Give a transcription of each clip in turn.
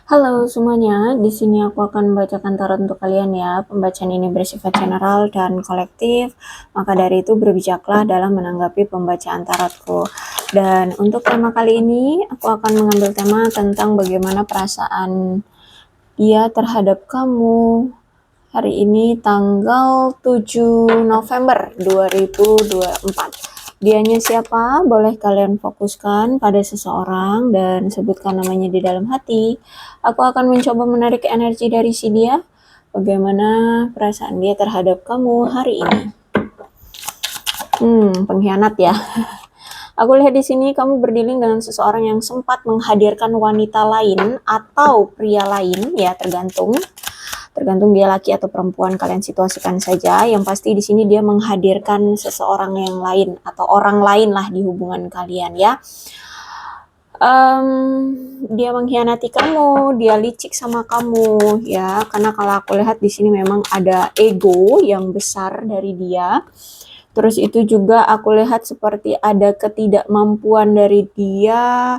Halo semuanya, di sini aku akan membacakan tarot untuk kalian ya. Pembacaan ini bersifat general dan kolektif, maka dari itu berbijaklah dalam menanggapi pembacaan tarotku. Dan untuk tema kali ini, aku akan mengambil tema tentang bagaimana perasaan dia terhadap kamu. Hari ini tanggal 7 November 2024. Dianya siapa? Boleh kalian fokuskan pada seseorang dan sebutkan namanya di dalam hati. Aku akan mencoba menarik energi dari si dia. Bagaimana perasaan dia terhadap kamu hari ini? Pengkhianat ya. Aku lihat di sini kamu berdealing dengan seseorang yang sempat menghadirkan wanita lain atau pria lain, ya tergantung dia laki atau perempuan, kalian situasikan saja. Yang pasti di sini dia menghadirkan seseorang yang lain atau orang lain lah di hubungan kalian ya. Dia mengkhianati kamu, dia licik sama kamu ya, karena kalau aku lihat di sini memang ada ego yang besar dari dia. Terus itu juga aku lihat seperti ada ketidakmampuan dari dia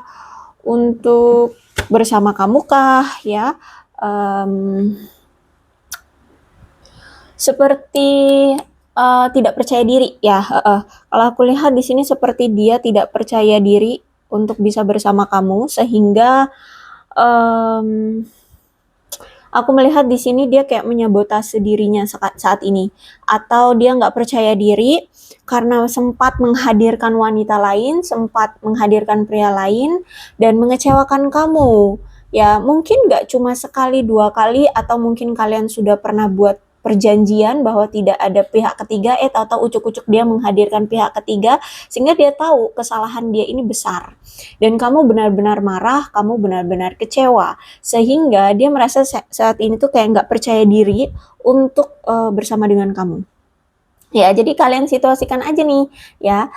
untuk bersama kamu kah ya. Seperti tidak percaya diri ya. Kalau aku lihat di sini seperti dia tidak percaya diri untuk bisa bersama kamu, sehingga aku melihat di sini dia kayak menyabotase dirinya saat ini, atau dia nggak percaya diri karena sempat menghadirkan wanita lain, sempat menghadirkan pria lain, dan mengecewakan kamu. Ya mungkin nggak cuma sekali dua kali, atau mungkin kalian sudah pernah buat perjanjian bahwa tidak ada pihak ketiga, tahu-tahu ucuk-ucuk dia menghadirkan pihak ketiga, sehingga dia tahu kesalahan dia ini besar. Dan kamu benar-benar marah, kamu benar-benar kecewa, sehingga dia merasa saat ini tuh kayak nggak percaya diri untuk bersama dengan kamu. Ya, jadi kalian situasikan aja nih, ya.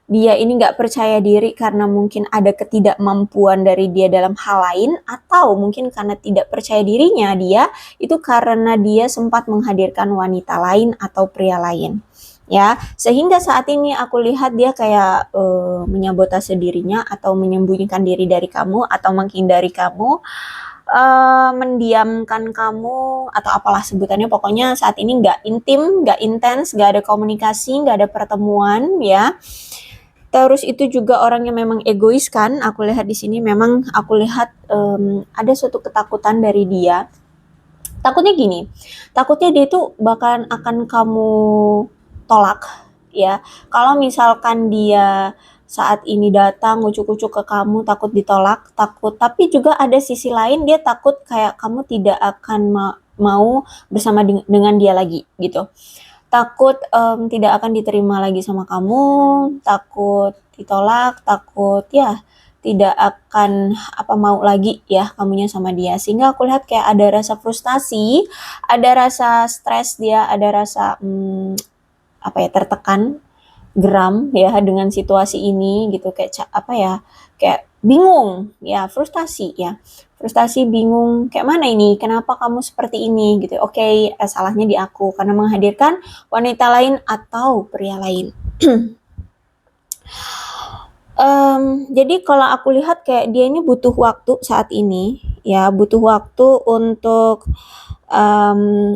Dia ini nggak percaya diri karena mungkin ada ketidakmampuan dari dia dalam hal lain, atau mungkin karena tidak percaya dirinya dia itu karena dia sempat menghadirkan wanita lain atau pria lain. Ya, sehingga saat ini aku lihat dia kayak menyabotase dirinya atau menyembunyikan diri dari kamu atau menghindari kamu, mendiamkan kamu atau apalah sebutannya. Pokoknya saat ini nggak intim, nggak intens, nggak ada komunikasi, nggak ada pertemuan ya. Terus itu juga orangnya memang egois kan. Aku lihat di sini memang aku lihat ada suatu ketakutan dari dia. Takutnya gini, takutnya dia itu bakalan akan kamu tolak ya. Kalau misalkan dia saat ini datang ucuk-ucuk ke kamu, takut ditolak, takut. Tapi juga ada sisi lain, dia takut kayak kamu tidak akan mau bersama dengan dia lagi gitu. Takut tidak akan diterima lagi sama kamu, takut ditolak, takut ya tidak akan mau lagi ya kamunya sama dia. Sehingga aku lihat kayak ada rasa frustasi, ada rasa stres dia, ada rasa tertekan, geram ya dengan situasi ini gitu, kayak kayak bingung ya, frustasi bingung kayak mana ini, kenapa kamu seperti ini gitu. Oke, salahnya di aku karena menghadirkan wanita lain atau pria lain. Jadi kalau aku lihat kayak dia ini butuh waktu saat ini ya, butuh waktu untuk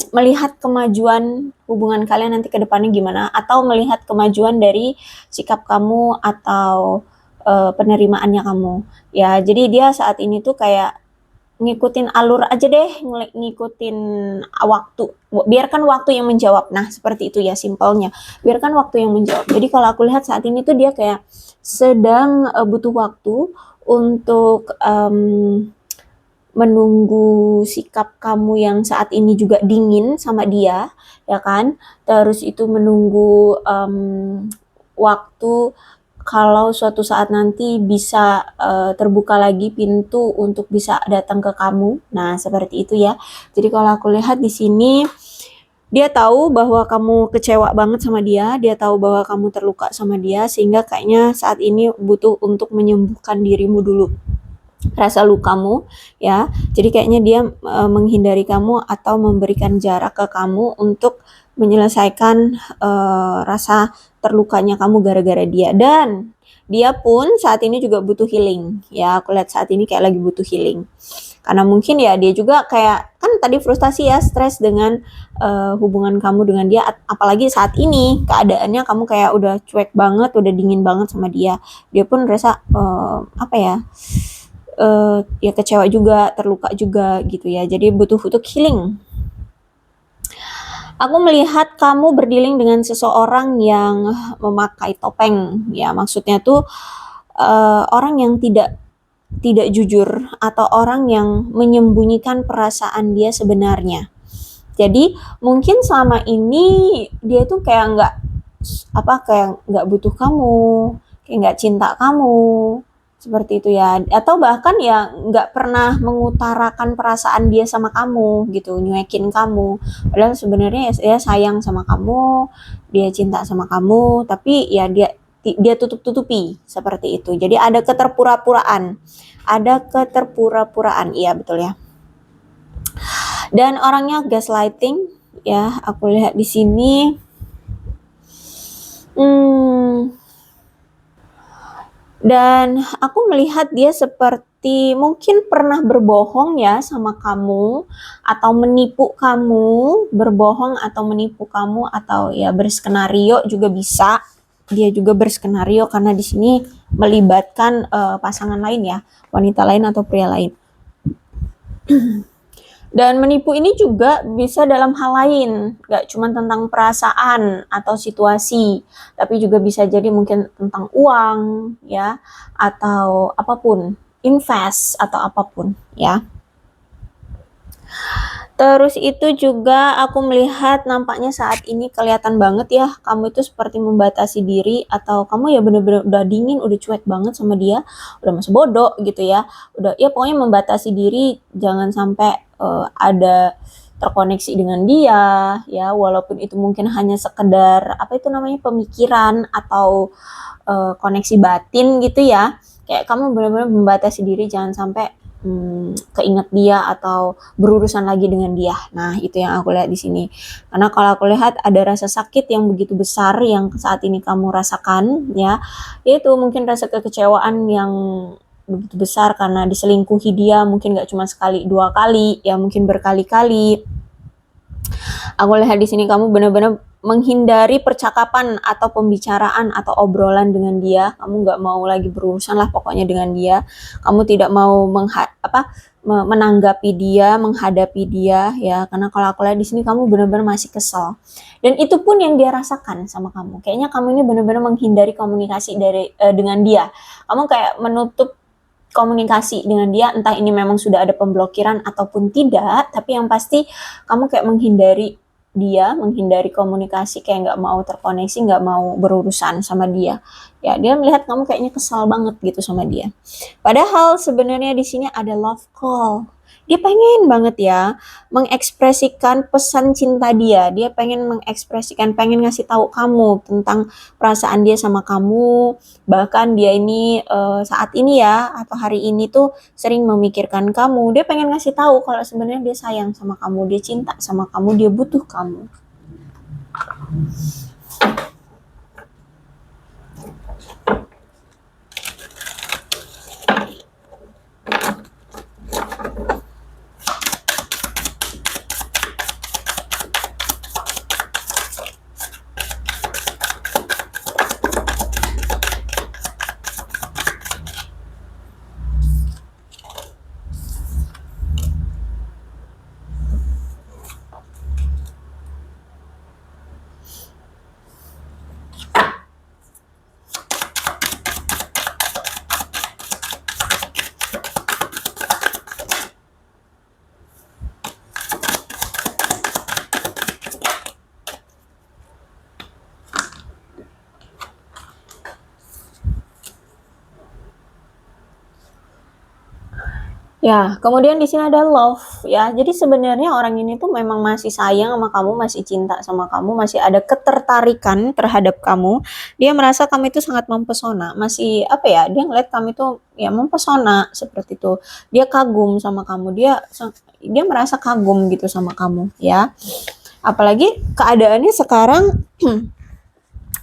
melihat kemajuan hubungan kalian nanti ke depannya gimana, atau melihat kemajuan dari sikap kamu atau penerimaannya kamu ya. Jadi dia saat ini tuh kayak ngikutin alur aja deh, ngikutin waktu, biarkan waktu yang menjawab. Nah seperti itu ya simpelnya, biarkan waktu yang menjawab. Jadi kalau aku lihat saat ini tuh dia kayak sedang butuh waktu untuk menunggu sikap kamu yang saat ini juga dingin sama dia ya kan. Terus itu menunggu waktu kalau suatu saat nanti bisa terbuka lagi pintu untuk bisa datang ke kamu. Nah seperti itu ya. Jadi kalau aku lihat di sini dia tahu bahwa kamu kecewa banget sama dia, dia tahu bahwa kamu terluka sama dia, sehingga kayaknya saat ini butuh untuk menyembuhkan dirimu dulu, rasa lukamu ya. Jadi kayaknya dia menghindari kamu atau memberikan jarak ke kamu untuk menyelesaikan rasa terlukanya kamu gara-gara dia. Dan dia pun saat ini juga butuh healing. Ya, aku lihat saat ini kayak lagi butuh healing. Karena mungkin ya dia juga kayak kan tadi frustasi ya, stres dengan hubungan kamu dengan dia, apalagi saat ini keadaannya kamu kayak udah cuek banget, udah dingin banget sama dia. Dia pun merasa apa ya? Ya kecewa juga, terluka juga gitu ya. Jadi butuh healing. Aku melihat kamu berdealing dengan seseorang yang memakai topeng, ya maksudnya tuh orang yang tidak jujur atau orang yang menyembunyikan perasaan dia sebenarnya. Jadi mungkin selama ini dia tuh kayak nggak butuh kamu, kayak nggak cinta kamu, seperti itu ya. Atau bahkan ya nggak pernah mengutarakan perasaan dia sama kamu gitu, nyuekin kamu. Padahal sebenarnya ya sayang sama kamu, dia cinta sama kamu, tapi ya dia tutup-tutupi seperti itu. Jadi ada keterpura-puraan. Ada keterpura-puraan, iya betul ya. Dan orangnya gaslighting, ya aku lihat di sini. Dan aku melihat dia seperti mungkin pernah berbohong ya sama kamu, atau menipu kamu, berbohong atau menipu kamu, atau ya berskenario juga bisa. Dia juga berskenario karena di sini melibatkan pasangan lain ya, wanita lain atau pria lain. Dan menipu ini juga bisa dalam hal lain, gak cuma tentang perasaan atau situasi, tapi juga bisa jadi mungkin tentang uang, ya, atau apapun, invest atau apapun, ya. Terus itu juga aku melihat nampaknya saat ini kelihatan banget ya, kamu itu seperti membatasi diri, atau kamu ya bener-bener udah dingin, udah cuek banget sama dia, udah masih bodoh gitu ya, udah ya pokoknya membatasi diri, jangan sampai ada terkoneksi dengan dia, ya walaupun itu mungkin hanya sekedar apa itu namanya pemikiran atau koneksi batin gitu ya, kayak kamu benar-benar membatasi diri, jangan sampai keinget dia atau berurusan lagi dengan dia. Nah, itu yang aku lihat di sini. Karena kalau aku lihat ada rasa sakit yang begitu besar yang saat ini kamu rasakan, ya, yaitu mungkin rasa kekecewaan yang begitu besar karena diselingkuhi dia, mungkin gak cuma sekali, 2 kali, ya mungkin berkali-kali. Aku lihat di sini kamu benar-benar menghindari percakapan atau pembicaraan atau obrolan dengan dia. Kamu gak mau lagi berurusan lah pokoknya dengan dia. Kamu tidak mau menanggapi dia, menghadapi dia, ya. Karena kalau aku lihat di sini kamu benar-benar masih kesel. Dan itu pun yang dia rasakan sama kamu. Kayaknya kamu ini benar-benar menghindari komunikasi dengan dia. Kamu kayak menutup komunikasi dengan dia, entah ini memang sudah ada pemblokiran ataupun tidak, tapi yang pasti kamu kayak menghindari dia, menghindari komunikasi, kayak nggak mau terkoneksi, nggak mau berurusan sama dia. Ya, dia melihat kamu kayaknya kesal banget gitu sama dia. Padahal sebenarnya di sini ada love call. Dia pengen banget ya mengekspresikan pesan cinta dia. Dia pengen mengekspresikan, pengen ngasih tahu kamu tentang perasaan dia sama kamu. Bahkan dia ini saat ini ya atau hari ini tuh sering memikirkan kamu. Dia pengen ngasih tahu kalau sebenarnya dia sayang sama kamu, dia cinta sama kamu, dia butuh kamu. Ya, kemudian di sini ada love ya. Jadi sebenarnya orang ini tuh memang masih sayang sama kamu, masih cinta sama kamu, masih ada ketertarikan terhadap kamu. Dia merasa kamu itu sangat mempesona, masih apa ya? Dia ngeliat kamu itu ya mempesona seperti itu. Dia kagum sama kamu, dia merasa kagum gitu sama kamu ya. Apalagi keadaannya sekarang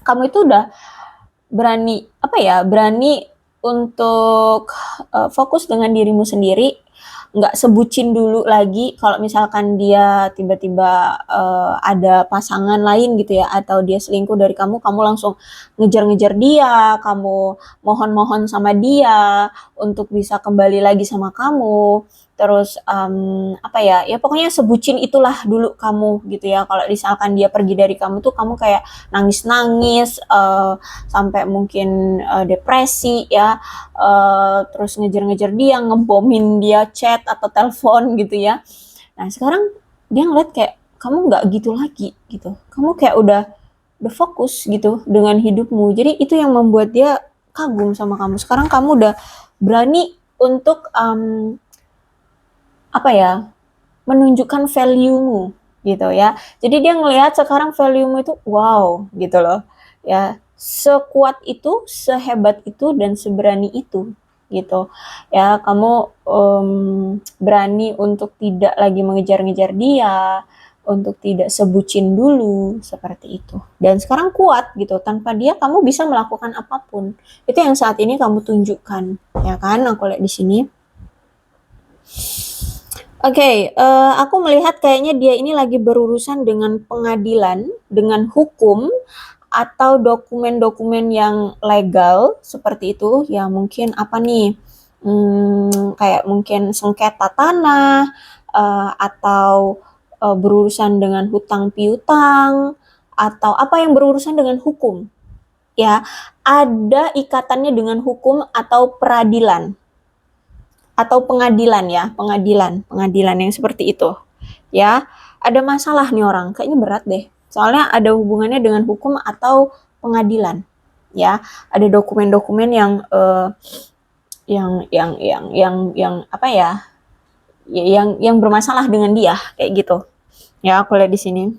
kamu itu udah berani apa ya, berani untuk fokus dengan dirimu sendiri, nggak sebucin dulu lagi kalau misalkan dia tiba-tiba ada pasangan lain gitu ya, atau dia selingkuh dari kamu, kamu langsung ngejar-ngejar dia, kamu mohon-mohon sama dia untuk bisa kembali lagi sama kamu. Terus apa ya, ya pokoknya sebucin itulah dulu kamu gitu ya. Kalau misalkan dia pergi dari kamu tuh kamu kayak nangis-nangis, sampai mungkin depresi ya, terus ngejar-ngejar dia, ngebomin dia chat atau telepon gitu ya. Nah sekarang dia ngeliat kayak kamu nggak gitu lagi gitu, kamu kayak udah fokus gitu dengan hidupmu. Jadi itu yang membuat dia kagum sama kamu. Sekarang kamu udah berani untuk apa ya, menunjukkan value-mu gitu ya. Jadi dia ngelihat sekarang value-mu itu wow gitu loh. Ya, sekuat itu, sehebat itu dan seberani itu gitu. Ya, kamu berani untuk tidak lagi mengejar-ngejar dia, untuk tidak sebucin dulu seperti itu. Dan sekarang kuat gitu. Tanpa dia kamu bisa melakukan apapun. Itu yang saat ini kamu tunjukkan, ya kan? Aku lihat di sini. Oke, aku melihat kayaknya dia ini lagi berurusan dengan pengadilan, dengan hukum, atau dokumen-dokumen yang legal seperti itu. Ya mungkin apa nih, kayak mungkin sengketa tanah, atau berurusan dengan hutang piutang, atau apa yang berurusan dengan hukum. Ya, ada ikatannya dengan hukum atau peradilan atau pengadilan ya, pengadilan yang seperti itu. Ya, ada masalah nih orang, kayaknya berat deh. Soalnya ada hubungannya dengan hukum atau pengadilan. Ya, ada dokumen-dokumen yang apa ya? Yang bermasalah dengan dia kayak gitu. Ya, aku lihat di sini.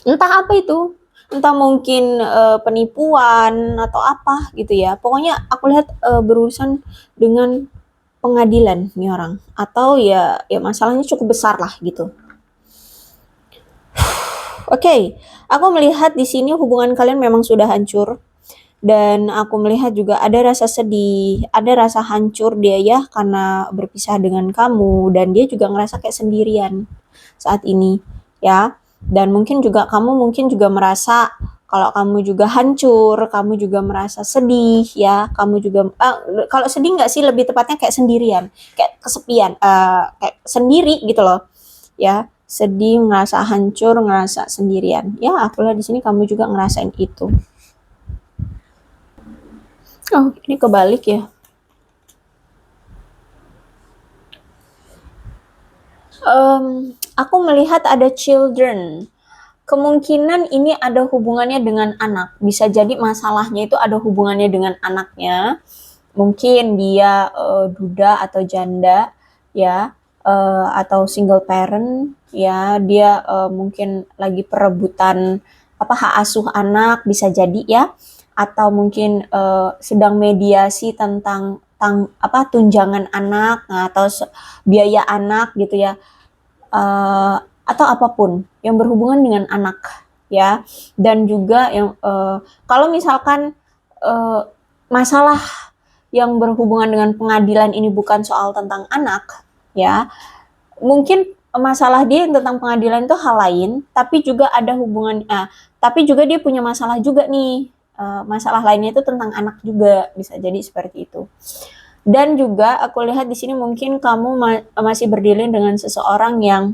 Entah apa itu. Entah mungkin penipuan atau apa gitu ya. Pokoknya aku lihat berurusan dengan pengadilan nih orang, atau ya masalahnya cukup besar lah gitu. Oke, aku melihat di sini hubungan kalian memang sudah hancur, dan aku melihat juga ada rasa sedih, ada rasa hancur dia ya karena berpisah dengan kamu, dan dia juga ngerasa kayak sendirian saat ini ya. Dan mungkin juga kamu mungkin juga merasa kalau kamu juga hancur, kamu juga merasa sedih ya, kamu juga kalau sedih nggak sih, lebih tepatnya kayak sendirian, kayak kesepian, kayak sendiri gitu loh ya, sedih, ngerasa hancur, ngerasa sendirian. Ya, aku lihat di sini kamu juga ngerasain itu. Oh, ini kebalik ya. Aku melihat ada children. Kemungkinan ini ada hubungannya dengan anak. Bisa jadi masalahnya itu ada hubungannya dengan anaknya. Mungkin dia duda atau janda ya, atau single parent ya. Dia mungkin lagi perebutan apa, hak asuh anak, bisa jadi ya. Atau mungkin sedang mediasi tentang apa, tunjangan anak, nah, atau biaya anak gitu ya. Atau apapun yang berhubungan dengan anak ya. Dan juga yang kalau misalkan masalah yang berhubungan dengan pengadilan ini bukan soal tentang anak ya, mungkin masalah dia yang tentang pengadilan itu hal lain, tapi juga ada hubungan, tapi juga dia punya masalah juga nih, masalah lainnya itu tentang anak juga, bisa jadi seperti itu. Dan juga aku lihat di sini mungkin kamu masih berdiri dengan seseorang yang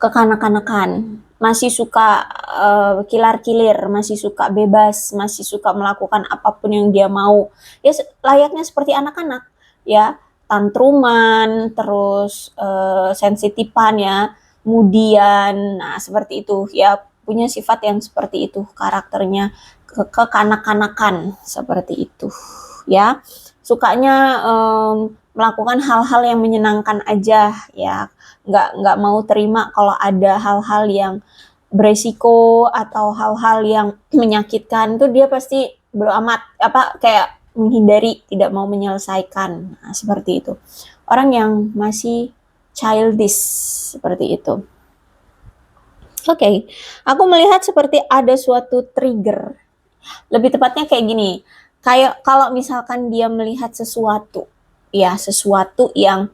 kekanak-kanakan, masih suka kilar-kilir, masih suka bebas, masih suka melakukan apapun yang dia mau. Ya layaknya seperti anak-anak, ya, tantruman, terus sensitifan ya, kemudian, nah seperti itu ya, punya sifat yang seperti itu, karakternya kekanak-kanakan seperti itu, ya. Sukanya melakukan hal-hal yang menyenangkan aja ya, nggak mau terima kalau ada hal-hal yang beresiko atau hal-hal yang menyakitkan, tuh dia pasti beramat apa, kayak menghindari, tidak mau menyelesaikan. Nah, seperti itu. Orang yang masih childish seperti itu. Oke, aku melihat seperti ada suatu trigger Lebih tepatnya kayak gini, kayak kalau misalkan dia melihat sesuatu, ya sesuatu yang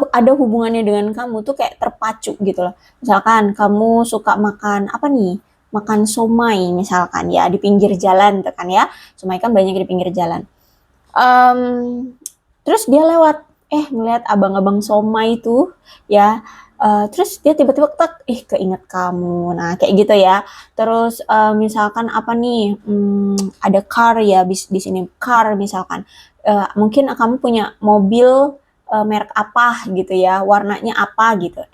ada hubungannya dengan kamu tuh kayak terpacu gitu loh. Misalkan kamu suka makan apa nih? Makan somai misalkan ya di pinggir jalan tuh kan ya. Somai kan banyak di pinggir jalan. Em, Terus dia lewat, ngeliat abang-abang somai itu ya, terus dia tiba-tiba tak, keinget kamu. Nah kayak gitu ya. Terus misalkan apa nih, ada car ya di sini car misalkan. Mungkin kamu punya mobil merek apa gitu ya, warnanya apa gitu.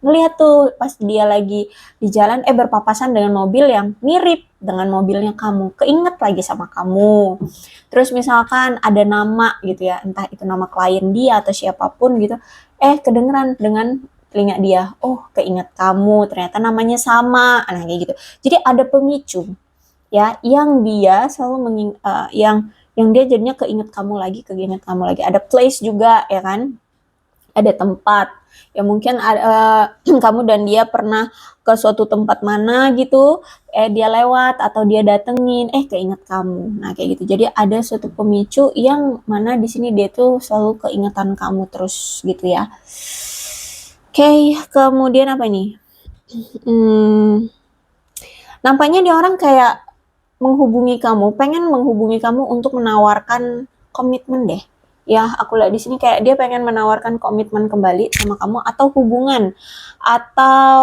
Ngeliat tuh pas dia lagi di jalan, berpapasan dengan mobil yang mirip dengan mobilnya kamu, keinget lagi sama kamu. Terus misalkan ada nama gitu ya, entah itu nama klien dia atau siapapun gitu, kedengeran dengan telinga dia, oh keinget kamu, ternyata namanya sama, nah kayak gitu. Jadi ada pemicu ya, yang dia selalu yang dia jadinya keinget kamu lagi. Ada place juga ya kan, ada tempat ya mungkin kamu dan dia pernah ke suatu tempat mana gitu, dia lewat atau dia datengin, keinget kamu. Nah kayak gitu, jadi ada suatu pemicu yang mana di sini dia tuh selalu keingetan kamu terus gitu ya. Oke, kemudian apa nih, nampaknya dia orang kayak pengen menghubungi kamu untuk menawarkan komitmen deh. Ya, aku lihat di sini kayak dia pengen menawarkan komitmen kembali sama kamu atau hubungan atau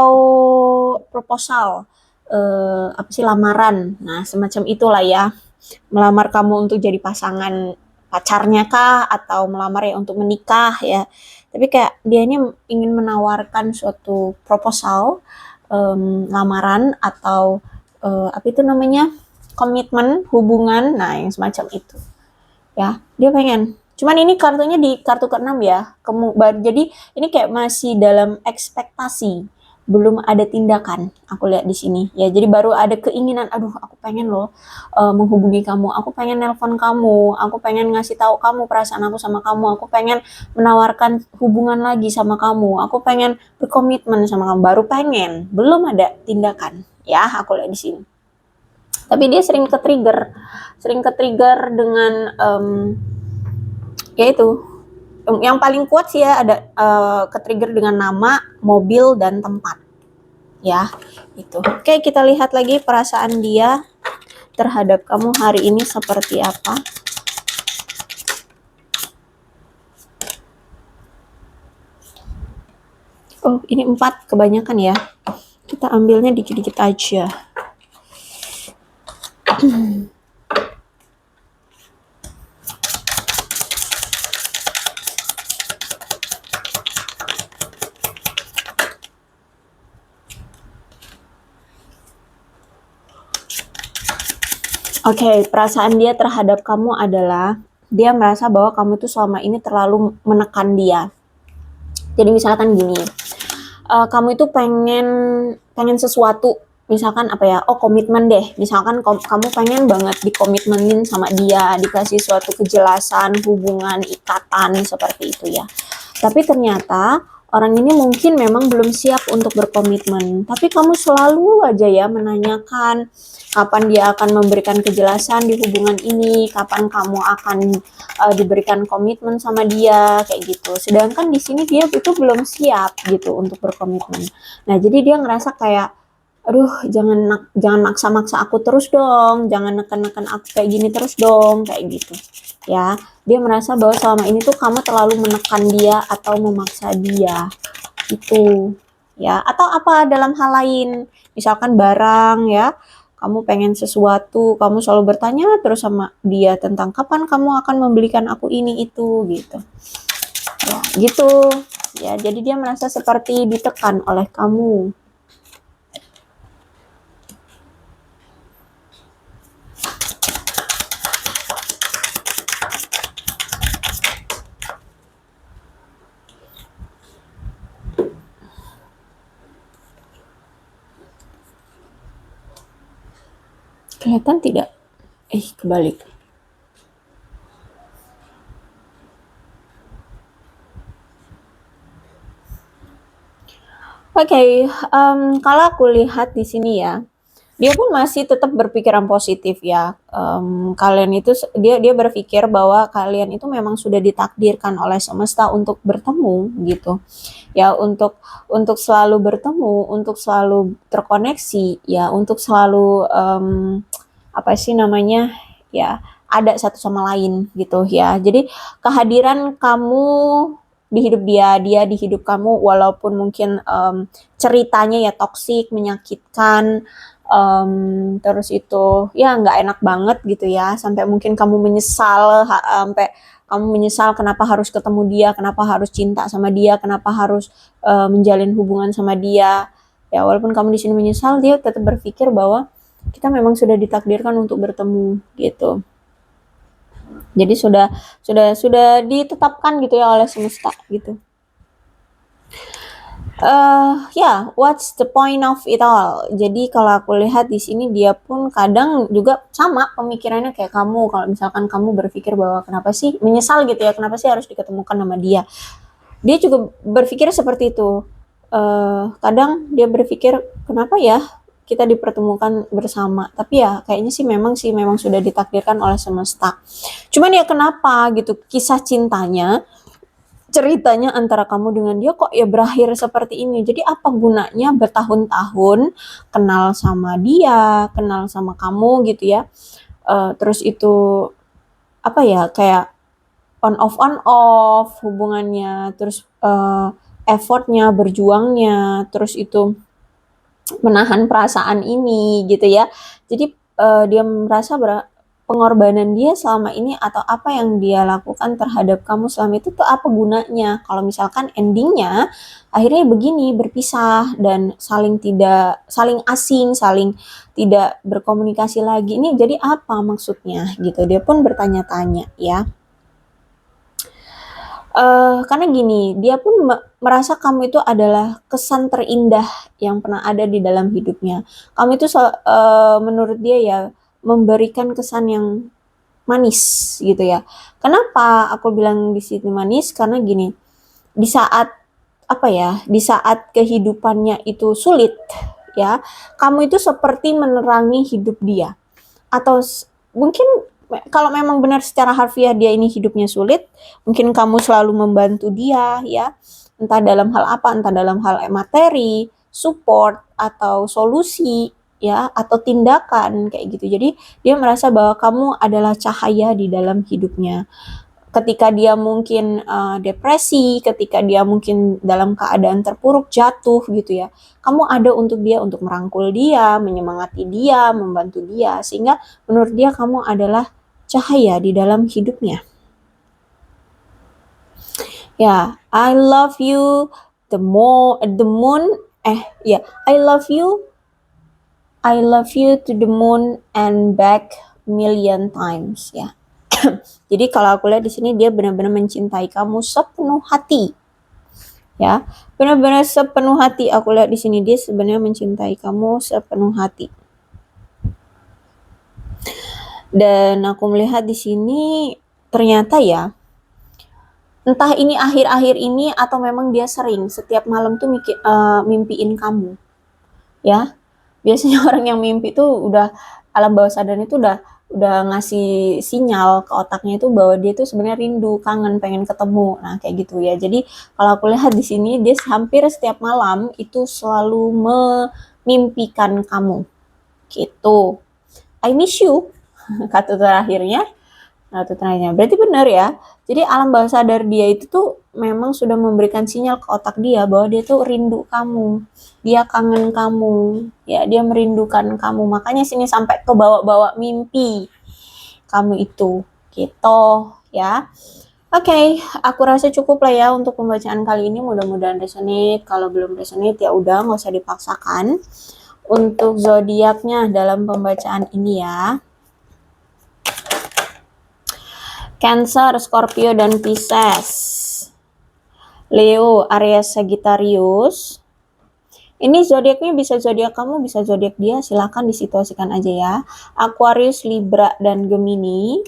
proposal, apa sih, lamaran. Nah, semacam itulah ya. Melamar kamu untuk jadi pasangan pacarnya kah atau melamar ya untuk menikah ya. Tapi kayak dia ini ingin menawarkan suatu proposal, lamaran atau apa itu namanya, komitmen hubungan, nah yang semacam itu ya, dia pengen. Cuman ini kartunya di kartu ke-6 ya, jadi ini kayak masih dalam ekspektasi, belum ada tindakan aku lihat di sini ya. Jadi baru ada keinginan, aduh aku pengen loh menghubungi kamu, aku pengen nelpon kamu, aku pengen ngasih tahu kamu perasaan aku sama kamu, aku pengen menawarkan hubungan lagi sama kamu, aku pengen berkomitmen sama kamu, baru pengen, belum ada tindakan ya aku lihat di sini. Tapi dia sering ke trigger dengan ya itu, yang paling kuat sih ya, ada ke trigger dengan nama, mobil, dan tempat ya itu. Oke, kita lihat lagi perasaan dia terhadap kamu hari ini seperti apa. Oh, ini 4 kebanyakan ya, kita ambilnya dikit-dikit aja. Oke, perasaan dia terhadap kamu adalah dia merasa bahwa kamu tuh selama ini terlalu menekan dia. Jadi misalkan gini, kamu itu pengen sesuatu, misalkan apa ya, komitmen deh, misalkan kamu pengen banget dikomitmenin sama dia, dikasih suatu kejelasan hubungan, ikatan seperti itu ya. Tapi ternyata orang ini mungkin memang belum siap untuk berkomitmen, tapi kamu selalu aja ya menanyakan kapan dia akan memberikan kejelasan di hubungan ini, kapan kamu akan diberikan komitmen sama dia kayak gitu. Sedangkan di sini dia itu belum siap gitu untuk berkomitmen. Nah, jadi dia ngerasa kayak, aduh, jangan maksa-maksa aku terus dong, jangan neken-neken aku kayak gini terus dong, kayak gitu. Ya, dia merasa bahwa selama ini tuh kamu terlalu menekan dia atau memaksa dia. Itu. Ya, atau apa dalam hal lain, misalkan barang ya, kamu pengen sesuatu, kamu selalu bertanya terus sama dia tentang kapan kamu akan membelikan aku ini itu gitu. Ya, gitu. Ya, jadi dia merasa seperti ditekan oleh kamu. Kelihatan tidak? Kebalik. Oke, kalau aku lihat di sini ya, Dia pun masih tetap berpikiran positif ya. Kalian itu dia berpikir bahwa kalian itu memang sudah ditakdirkan oleh semesta untuk bertemu gitu. Ya untuk selalu bertemu, untuk selalu terkoneksi, ya untuk selalu apa sih namanya? Ya ada satu sama lain gitu ya. Jadi kehadiran kamu di hidup dia, dia di hidup kamu walaupun mungkin ceritanya ya toksik, menyakitkan, terus itu ya nggak enak banget gitu ya, sampai mungkin kamu menyesal, sampai kamu menyesal kenapa harus ketemu dia, kenapa harus cinta sama dia, kenapa harus menjalin hubungan sama dia. Ya walaupun kamu di sini menyesal, dia tetap berpikir bahwa kita memang sudah ditakdirkan untuk bertemu gitu. Jadi sudah ditetapkan gitu ya oleh semesta gitu. What's the point of it all? Jadi kalau aku lihat di sini dia pun kadang juga sama pemikirannya kayak kamu. Kalau misalkan kamu berpikir bahwa kenapa sih menyesal gitu ya, kenapa sih harus diketemukan sama dia? Dia juga berpikir seperti itu. Kadang dia berpikir kenapa ya kita dipertemukan bersama, tapi ya kayaknya sih memang sudah ditakdirkan oleh semesta. Cuman ya kenapa gitu kisah cintanya, ceritanya antara kamu dengan dia kok ya berakhir seperti ini. Jadi apa gunanya bertahun-tahun kenal sama dia, kenal sama kamu gitu ya. Terus itu apa ya kayak on off hubungannya, terus effortnya, berjuangnya, terus itu menahan perasaan ini gitu ya. Jadi dia merasa pengorbanan dia selama ini atau apa yang dia lakukan terhadap kamu selama itu tuh apa gunanya kalau misalkan endingnya akhirnya begini berpisah dan saling asing, saling tidak berkomunikasi lagi, ini jadi apa maksudnya gitu. Dia pun bertanya-tanya ya. Karena gini, dia pun merasa kamu itu adalah kesan terindah yang pernah ada di dalam hidupnya. Kamu itu menurut dia ya memberikan kesan yang manis gitu ya. Kenapa aku bilang di sini manis? Karena gini, di saat apa ya, di saat kehidupannya itu sulit ya, kamu itu seperti menerangi hidup dia. Atau mungkin kalau memang benar secara harfiah dia ini hidupnya sulit, mungkin kamu selalu membantu dia ya, entah dalam hal apa, entah dalam hal materi, support, atau solusi ya, atau tindakan kayak gitu. Jadi dia merasa bahwa kamu adalah cahaya di dalam hidupnya. Ketika dia mungkin depresi, ketika dia mungkin dalam keadaan terpuruk, jatuh gitu ya, kamu ada untuk dia, untuk merangkul dia, menyemangati dia, membantu dia, sehingga menurut dia kamu adalah cahaya di dalam hidupnya. Ya, I love you I love you to the moon and back million times ya. Jadi kalau aku lihat di sini dia benar-benar mencintai kamu sepenuh hati. Ya, benar-benar sepenuh hati. Aku lihat di sini dia sebenarnya mencintai kamu sepenuh hati. Dan aku melihat di sini ternyata ya, entah ini akhir-akhir ini atau memang dia sering setiap malam tuh mimpiin kamu. Ya, biasanya orang yang mimpi tuh udah alam bawah sadarnya itu udah ngasih sinyal ke otaknya itu bahwa dia tuh sebenarnya rindu, kangen, pengen ketemu. Nah, kayak gitu ya. Jadi, kalau aku lihat di sini dia hampir setiap malam itu selalu memimpikan kamu. Gitu. I miss you. Kata terakhirnya. Berarti benar ya. Jadi alam bawah sadar dia itu tuh memang sudah memberikan sinyal ke otak dia bahwa dia tuh rindu kamu. Dia kangen kamu. Ya, dia merindukan kamu. Makanya sini sampai ke bawa-bawa mimpi kamu itu. Gitu ya. Oke, aku rasa cukup lah ya untuk pembacaan kali ini. Mudah-mudahan resonate. Kalau belum resonate ya udah nggak usah dipaksakan. Untuk zodiaknya dalam pembacaan ini ya. Cancer, Scorpio, dan Pisces. Leo, Aries, Sagittarius. Ini zodiaknya bisa zodiak kamu, bisa zodiak dia, silahkan disituasikan aja ya. Aquarius, Libra, dan Gemini.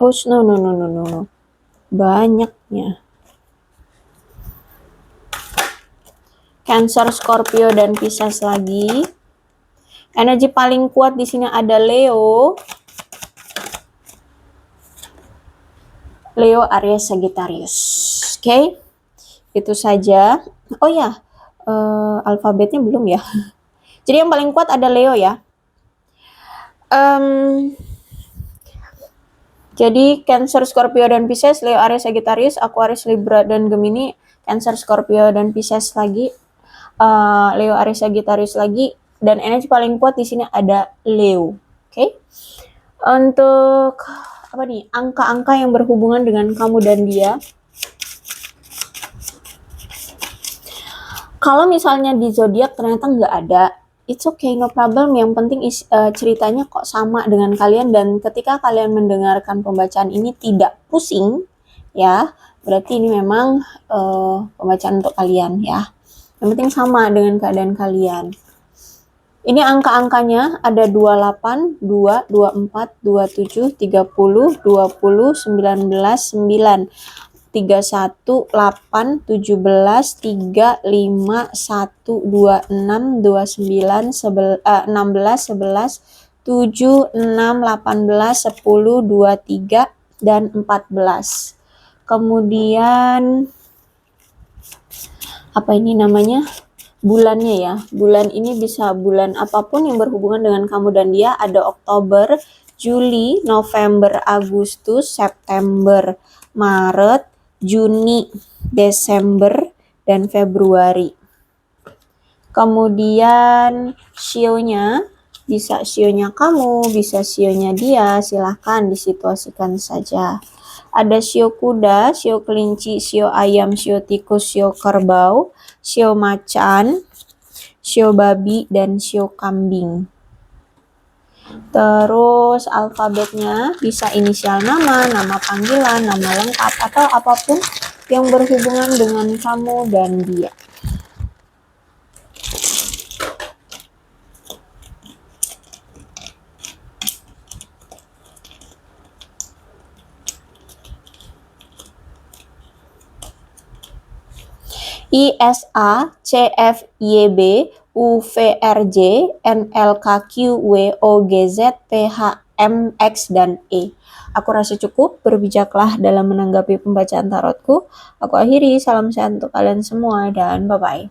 Oh, no. Banyaknya. Cancer, Scorpio, dan Pisces lagi. Energi paling kuat di sini ada Leo, Aries, Sagittarius. Oke, itu saja. Oh ya, alfabetnya belum ya. Jadi yang paling kuat ada Leo ya. Jadi Cancer, Scorpio, dan Pisces, Leo, Aries, Sagittarius, Aquarius, Libra, dan Gemini. Cancer, Scorpio, dan Pisces lagi. Leo, Aries, Sagittarius lagi. Dan energi paling kuat di sini ada Leo. Oke. Untuk apa nih? Angka-angka yang berhubungan dengan kamu dan dia. Kalau misalnya di zodiak ternyata nggak ada, it's okay, no problem. Yang penting ceritanya kok sama dengan kalian, dan ketika kalian mendengarkan pembacaan ini tidak pusing, ya, berarti ini memang pembacaan untuk kalian ya. Yang penting sama dengan keadaan kalian. Ini angka-angkanya ada 28, 2, 24, 27, 30, 20, 19, 9. 31, 8, 17, 3, 5, 1, 2, 6, 29, 16, 11, 7, 6, 18, 10, 23, dan 14. Kemudian, apa ini namanya? Bulannya ya. Bulan ini bisa bulan apapun yang berhubungan dengan kamu dan dia. Ada Oktober, Juli, November, Agustus, September, Maret, Juni, Desember, dan Februari. Kemudian sionya, bisa sionya kamu, bisa sionya dia, silahkan disituasikan saja. Ada sio kuda, sio kelinci, sio ayam, sio tikus, sio kerbau, sio macan, sio babi, dan sio kambing. Terus alfabetnya bisa inisial nama, nama panggilan, nama lengkap, atau apapun yang berhubungan dengan kamu dan dia. ISA, CFYB, UVRJ, NLKQ, WOGZ, PHMX, dan E. Aku rasa cukup, berbijaklah dalam menanggapi pembacaan tarotku. Aku akhiri, salam sehat untuk kalian semua, dan bye-bye.